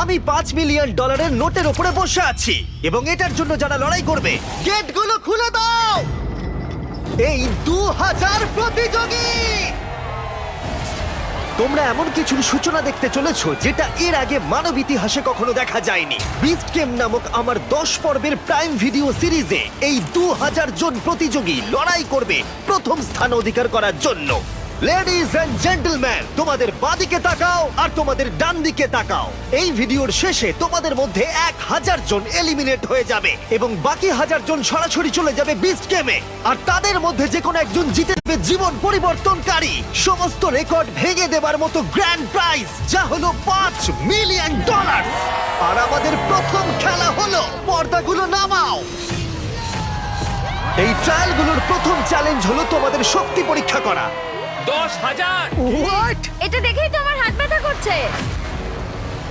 আমি $5 মিলিয়ন নোটের উপরে বসে আছি এবং এটার জন্য যারা লড়াই করবে গেটগুলো খুলে দাও। এই 2000 প্রতিযোগী, তোমরা এমন কিছুর সূচনা দেখতে চলেছো যেটা এর আগে মানব ইতিহাসে কখনো দেখা যায়নি। বিস্ট গেম নামক আমার 10 পর্বের প্রাইম ভিডিও সিরিজে এই 2000 জন প্রতিযোগী লড়াই করবে প্রথম স্থান অধিকার করার জন্য। লেডিজ এন্ড জেন্টলম্যান, তোমাদের বাঁদিকে তাকাও আর তোমাদের ডান দিকে তাকাও। এই ভিডিওর শেষে তোমাদের মধ্যে 1000 জন এলিমিনেট হয়ে যাবে এবং বাকি 1000 জন সরাসরি চলে যাবে বিস্ট গেমে। আর তাদের মধ্যে যে কোনো একজন জিতে নেবে জীবন পরিবর্তনকারী সমস্ত রেকর্ড ভেঙে দেবার মতো গ্র্যান্ড প্রাইজ, যা হলো $5 মিলিয়ন। আর আমাদের প্রথম খেলা হলো, পর্দাগুলো নামাও। এই ট্রায়ালগুলোর প্রথম চ্যালেঞ্জ হলো তোমাদের শক্তি পরীক্ষা করা। 10,000। হোয়াট? এটা দেখেই তো আমার হাত ব্যথা করছে।